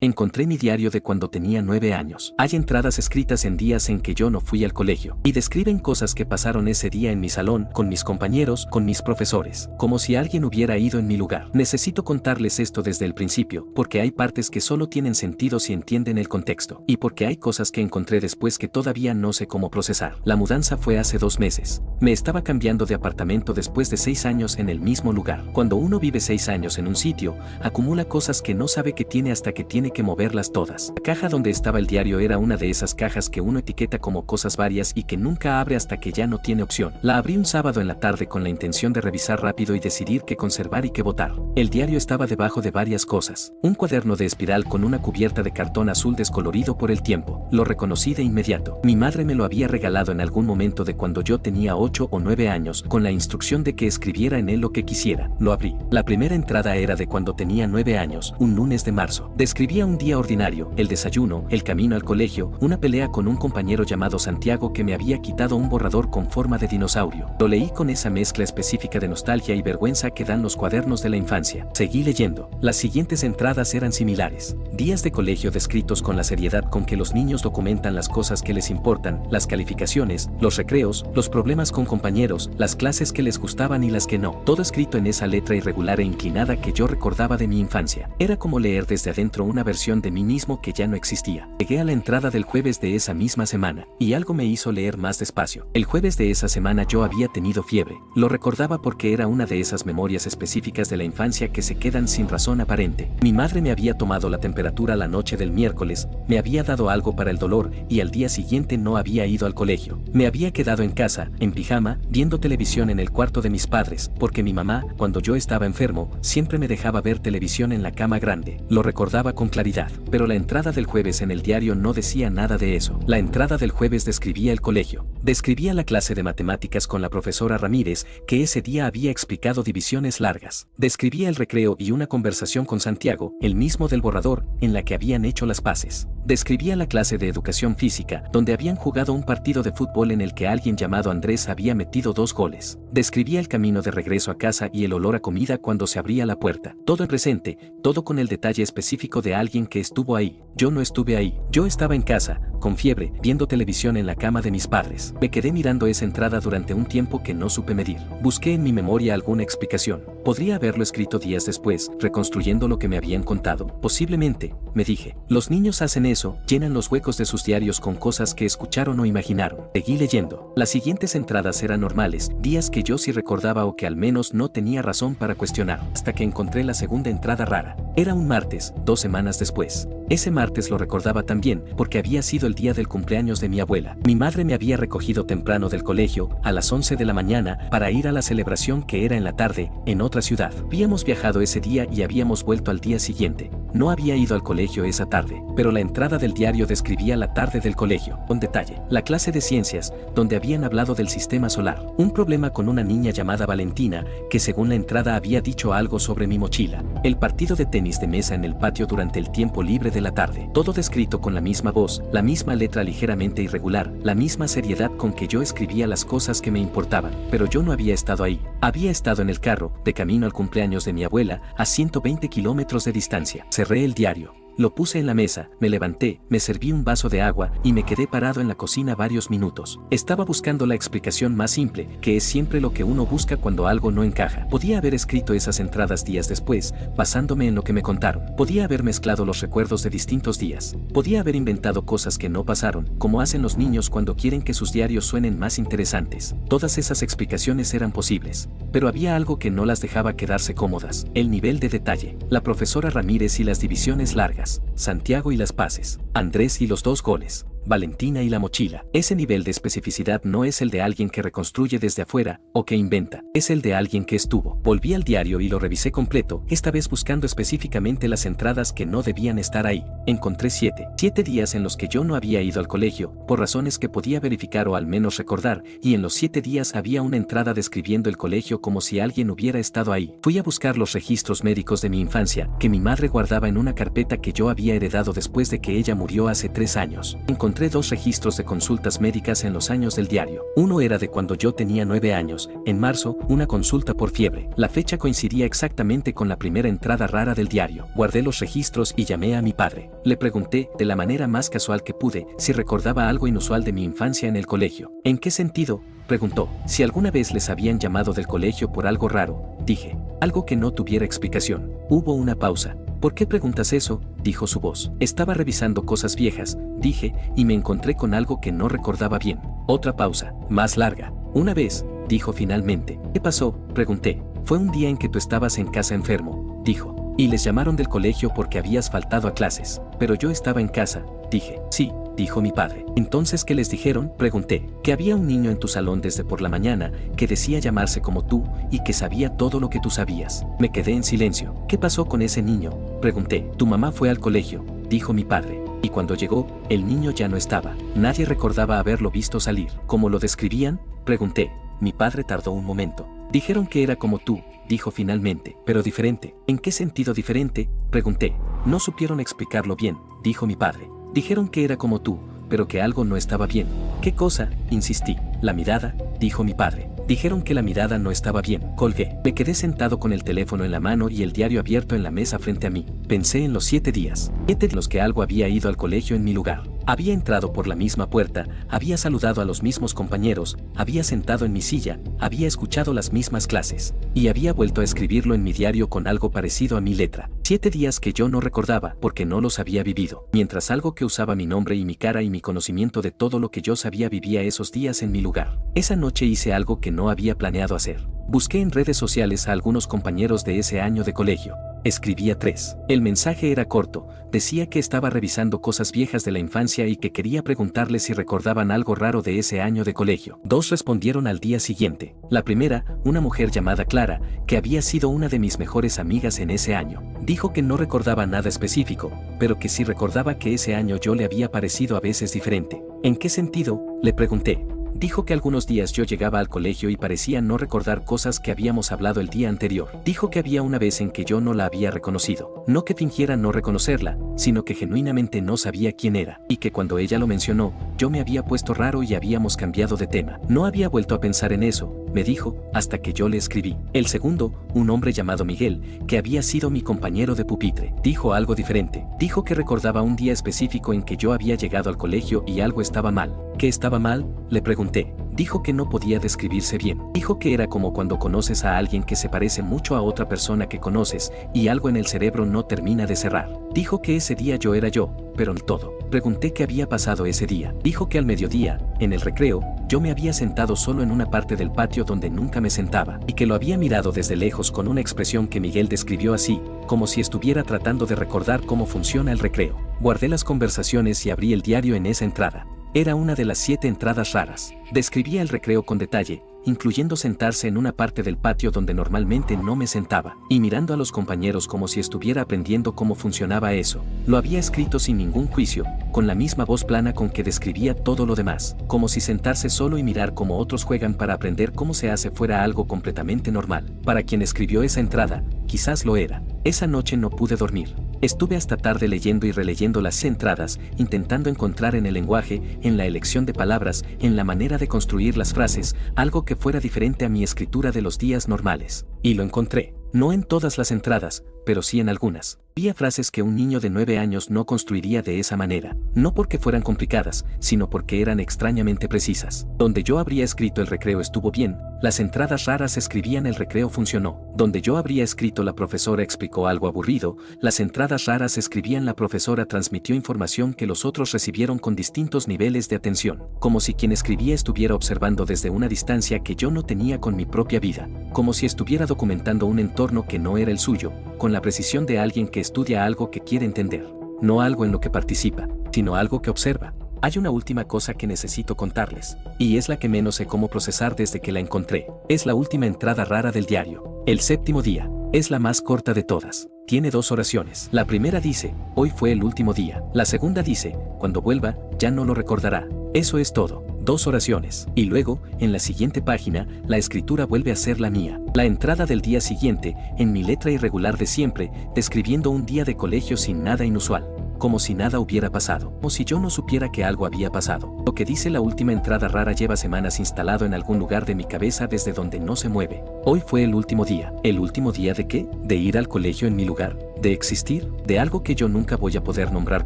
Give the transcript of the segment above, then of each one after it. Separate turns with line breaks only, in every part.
Encontré mi diario de cuando tenía 9 años. Hay entradas escritas en días en que yo no fui al colegio, y describen cosas que pasaron ese día en mi salón, con mis compañeros, con mis profesores, como si alguien hubiera ido en mi lugar. Necesito contarles esto desde el principio, porque hay partes que solo tienen sentido si entienden el contexto, y porque hay cosas que encontré después que todavía no sé cómo procesar. La mudanza fue hace 2 meses. Me estaba cambiando de apartamento después de 6 años en el mismo lugar. Cuando uno vive 6 años en un sitio, acumula cosas que no sabe que tiene hasta que tiene que moverlas todas. La caja donde estaba el diario era una de esas cajas que uno etiqueta como cosas varias y que nunca abre hasta que ya no tiene opción. La abrí un sábado en la tarde con la intención de revisar rápido y decidir qué conservar y qué botar. El diario estaba debajo de varias cosas. Un cuaderno de espiral con una cubierta de cartón azul descolorido por el tiempo. Lo reconocí de inmediato. Mi madre me lo había regalado en algún momento de cuando yo tenía 8 o 9 años, con la instrucción de que escribiera en él lo que quisiera. Lo abrí. La primera entrada era de cuando tenía 9 años, un lunes de marzo. Describía un día ordinario, el desayuno, el camino al colegio, una pelea con un compañero llamado Santiago que me había quitado un borrador con forma de dinosaurio. Lo leí con esa mezcla específica de nostalgia y vergüenza que dan los cuadernos de la infancia. Seguí leyendo. Las siguientes entradas eran similares. Días de colegio descritos con la seriedad con que los niños documentan las cosas que les importan, las calificaciones, los recreos, los problemas con compañeros, las clases que les gustaban y las que no. Todo escrito en esa letra irregular e inclinada que yo recordaba de mi infancia. Era como leer desde adentro una versión de mí mismo que ya no existía. Llegué a la entrada del jueves de esa misma semana, y algo me hizo leer más despacio. El jueves de esa semana yo había tenido fiebre. Lo recordaba porque era una de esas memorias específicas de la infancia que se quedan sin razón aparente. Mi madre me había tomado la temperatura la noche del miércoles, me había dado algo para el dolor, y al día siguiente no había ido al colegio. Me había quedado en casa, en pijama, viendo televisión en el cuarto de mis padres, porque mi mamá, cuando yo estaba enfermo, siempre me dejaba ver televisión en la cama grande. Lo recordaba con claridad. Pero la entrada del jueves en el diario no decía nada de eso. La entrada del jueves describía el colegio. Describía la clase de matemáticas con la profesora Ramírez, que ese día había explicado divisiones largas. Describía el recreo y una conversación con Santiago, el mismo del borrador, en la que habían hecho las paces. Describía la clase de educación física, donde habían jugado un partido de fútbol en el que alguien llamado Andrés había metido 2 goles. Describía el camino de regreso a casa y el olor a comida cuando se abría la puerta. Todo en presente, todo con el detalle específico de alguien que estuvo ahí. Yo no estuve ahí. Yo estaba en casa, con fiebre, viendo televisión en la cama de mis padres. Me quedé mirando esa entrada durante un tiempo que no supe medir. Busqué en mi memoria alguna explicación. Podría haberlo escrito días después, reconstruyendo lo que me habían contado. Posiblemente, me dije. Los niños hacen eso, llenan los huecos de sus diarios con cosas que escucharon o imaginaron. Seguí leyendo. Las siguientes entradas eran normales, días que yo sí recordaba o que al menos no tenía razón para cuestionar, hasta que encontré la segunda entrada rara. Era un martes, 2 semanas después. Ese martes lo recordaba también, porque había sido el día del cumpleaños de mi abuela. Mi madre me había recogido temprano del colegio, a las 11 de la mañana, para ir a la celebración que era en la tarde, en otra ciudad. Habíamos viajado ese día y habíamos vuelto al día siguiente. No había ido al colegio esa tarde, pero la entrada del diario describía la tarde del colegio, con detalle. La clase de ciencias, donde habían hablado del sistema solar. Un problema con una niña llamada Valentina, que según la entrada había dicho algo sobre mi mochila. El partido de tenis de mesa en el patio durante el tiempo libre de la tarde. Todo descrito con la misma voz, la misma letra ligeramente irregular, la misma seriedad con que yo escribía las cosas que me importaban. Pero yo no había estado ahí. Había estado en el carro, de camino al cumpleaños de mi abuela, a 120 kilómetros de distancia. Cerré el diario. Lo puse en la mesa, me levanté, me serví un vaso de agua y me quedé parado en la cocina varios minutos. Estaba buscando la explicación más simple, que es siempre lo que uno busca cuando algo no encaja. Podía haber escrito esas entradas días después, basándome en lo que me contaron. Podía haber mezclado los recuerdos de distintos días. Podía haber inventado cosas que no pasaron, como hacen los niños cuando quieren que sus diarios suenen más interesantes. Todas esas explicaciones eran posibles, pero había algo que no las dejaba quedarse cómodas: el nivel de detalle. La profesora Ramírez y las divisiones largas. Santiago y las paces, Andrés y los 2 goles, Valentina y la mochila. Ese nivel de especificidad no es el de alguien que reconstruye desde afuera o que inventa, es el de alguien que estuvo. Volví al diario y lo revisé completo, esta vez buscando específicamente las entradas que no debían estar ahí. encontré 7 días en los que yo no había ido al colegio, por razones que podía verificar o al menos recordar, y en los 7 días había una entrada describiendo el colegio como si alguien hubiera estado ahí. Fui a buscar los registros médicos de mi infancia, que mi madre guardaba en una carpeta que yo había heredado después de que ella murió hace 3 años. Encontré 2 registros de consultas médicas en los años del diario. Uno era de cuando yo tenía 9 años, en marzo, una consulta por fiebre. La fecha coincidía exactamente con la primera entrada rara del diario. Guardé los registros y llamé a mi padre. Le pregunté, de la manera más casual que pude, si recordaba algo inusual de mi infancia en el colegio. ¿En qué sentido?, preguntó. Si alguna vez les habían llamado del colegio por algo raro, dije. Algo que no tuviera explicación. Hubo una pausa. ¿Por qué preguntas eso?, dijo su voz. Estaba revisando cosas viejas, dije, y me encontré con algo que no recordaba bien. Otra pausa, más larga. Una vez, dijo finalmente. ¿Qué pasó?, pregunté. Fue un día en que tú estabas en casa enfermo, dijo. Y les llamaron del colegio porque habías faltado a clases. Pero yo estaba en casa, dije. Sí, dijo mi padre. ¿Entonces qué les dijeron?, pregunté. Que había un niño en tu salón desde por la mañana, que decía llamarse como tú, y que sabía todo lo que tú sabías. Me quedé en silencio. ¿Qué pasó con ese niño?, pregunté. Tu mamá fue al colegio, dijo mi padre. Y cuando llegó, el niño ya no estaba. Nadie recordaba haberlo visto salir. ¿Cómo lo describían?, pregunté. Mi padre tardó un momento. Dijeron que era como tú, dijo finalmente, pero diferente. ¿En qué sentido diferente?, pregunté. No supieron explicarlo bien, dijo mi padre. Dijeron que era como tú, pero que algo no estaba bien. ¿Qué cosa?, insistí. La mirada, dijo mi padre. Dijeron que la mirada no estaba bien. Colgué. Me quedé sentado con el teléfono en la mano y el diario abierto en la mesa frente a mí. Pensé en los 7 días. 7 de los que algo había ido al colegio en mi lugar. Había entrado por la misma puerta, había saludado a los mismos compañeros, había sentado en mi silla, había escuchado las mismas clases, y había vuelto a escribirlo en mi diario con algo parecido a mi letra. 7 días que yo no recordaba porque no los había vivido, mientras algo que usaba mi nombre y mi cara y mi conocimiento de todo lo que yo sabía vivía esos días en mi lugar. Esa noche hice algo que no había planeado hacer. Busqué en redes sociales a algunos compañeros de ese año de colegio. Escribí a 3. El mensaje era corto, decía que estaba revisando cosas viejas de la infancia y que quería preguntarles si recordaban algo raro de ese año de colegio. 2 respondieron al día siguiente. La primera, una mujer llamada Clara, que había sido una de mis mejores amigas en ese año. Dijo que no recordaba nada específico, pero que sí recordaba que ese año yo le había parecido a veces diferente. ¿En qué sentido?, le pregunté. Dijo que algunos días yo llegaba al colegio y parecía no recordar cosas que habíamos hablado el día anterior. Dijo que había una vez en que yo no la había reconocido. No que fingiera no reconocerla, sino que genuinamente no sabía quién era. Y que cuando ella lo mencionó, yo me había puesto raro y habíamos cambiado de tema. No había vuelto a pensar en eso, me dijo, hasta que yo le escribí. El segundo, un hombre llamado Miguel, que había sido mi compañero de pupitre, dijo algo diferente. Dijo que recordaba un día específico en que yo había llegado al colegio y algo estaba mal. ¿Qué estaba mal?, le pregunté. Dijo que no podía describirse bien. Dijo que era como cuando conoces a alguien que se parece mucho a otra persona que conoces y algo en el cerebro no termina de cerrar. Dijo que ese día yo era yo, pero no todo. Pregunté qué había pasado ese día. Dijo que al mediodía, en el recreo, yo me había sentado solo en una parte del patio donde nunca me sentaba y que lo había mirado desde lejos con una expresión que Miguel describió así, como si estuviera tratando de recordar cómo funciona el recreo. Guardé las conversaciones y abrí el diario en esa entrada. Era una de las 7 entradas raras. Describía el recreo con detalle, incluyendo sentarse en una parte del patio donde normalmente no me sentaba, y mirando a los compañeros como si estuviera aprendiendo cómo funcionaba eso. Lo había escrito sin ningún juicio, con la misma voz plana con que describía todo lo demás, como si sentarse solo y mirar cómo otros juegan para aprender cómo se hace fuera algo completamente normal. Para quien escribió esa entrada, quizás lo era. Esa noche no pude dormir. Estuve hasta tarde leyendo y releyendo las entradas, intentando encontrar en el lenguaje, en la elección de palabras, en la manera de construir las frases, algo que fuera diferente a mi escritura de los días normales. Y lo encontré. No en todas las entradas, pero sí en algunas. Había frases que un niño de 9 años no construiría de esa manera, no porque fueran complicadas, sino porque eran extrañamente precisas. Donde yo habría escrito el recreo estuvo bien, las entradas raras escribían el recreo funcionó. Donde yo habría escrito la profesora explicó algo aburrido, las entradas raras escribían la profesora transmitió información que los otros recibieron con distintos niveles de atención, como si quien escribía estuviera observando desde una distancia que yo no tenía con mi propia vida, como si estuviera documentando un entorno que no era el suyo, con la precisión de alguien que estudia algo que quiere entender, no algo en lo que participa, sino algo que observa. Hay una última cosa que necesito contarles, y es la que menos sé cómo procesar desde que la encontré. Es la última entrada rara del diario. El 7º día. Es la más corta de todas. tiene dos oraciones. La primera dice, hoy fue el último día. La segunda dice, cuando vuelva, ya no lo recordará. Eso es todo. Dos oraciones. Y luego, en la siguiente página, la escritura vuelve a ser la mía. La entrada del día siguiente, en mi letra irregular de siempre, describiendo un día de colegio sin nada inusual. Como si nada hubiera pasado, como si yo no supiera que algo había pasado. Lo que dice la última entrada rara lleva semanas instalado en algún lugar de mi cabeza desde donde no se mueve. Hoy fue el último día. ¿El último día de qué? ¿De ir al colegio en mi lugar? ¿De existir? ¿De algo que yo nunca voy a poder nombrar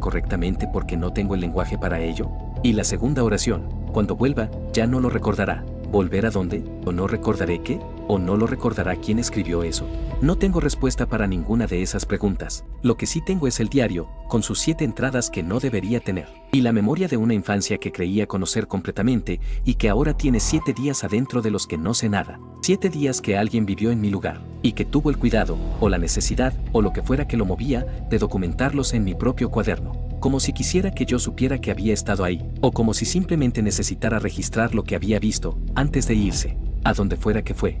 correctamente porque no tengo el lenguaje para ello? Y la segunda oración, cuando vuelva, ya no lo recordará. ¿Volver a dónde? ¿O no recordaré qué? ¿O no lo recordará quién escribió eso? No tengo respuesta para ninguna de esas preguntas. Lo que sí tengo es el diario, con sus 7 entradas que no debería tener. Y la memoria de una infancia que creía conocer completamente y que ahora tiene 7 días adentro de los que no sé nada. 7 días que alguien vivió en mi lugar y que tuvo el cuidado, o la necesidad, o lo que fuera que lo movía, de documentarlos en mi propio cuaderno. Como si quisiera que yo supiera que había estado ahí, o como si simplemente necesitara registrar lo que había visto, antes de irse, a donde fuera que fue.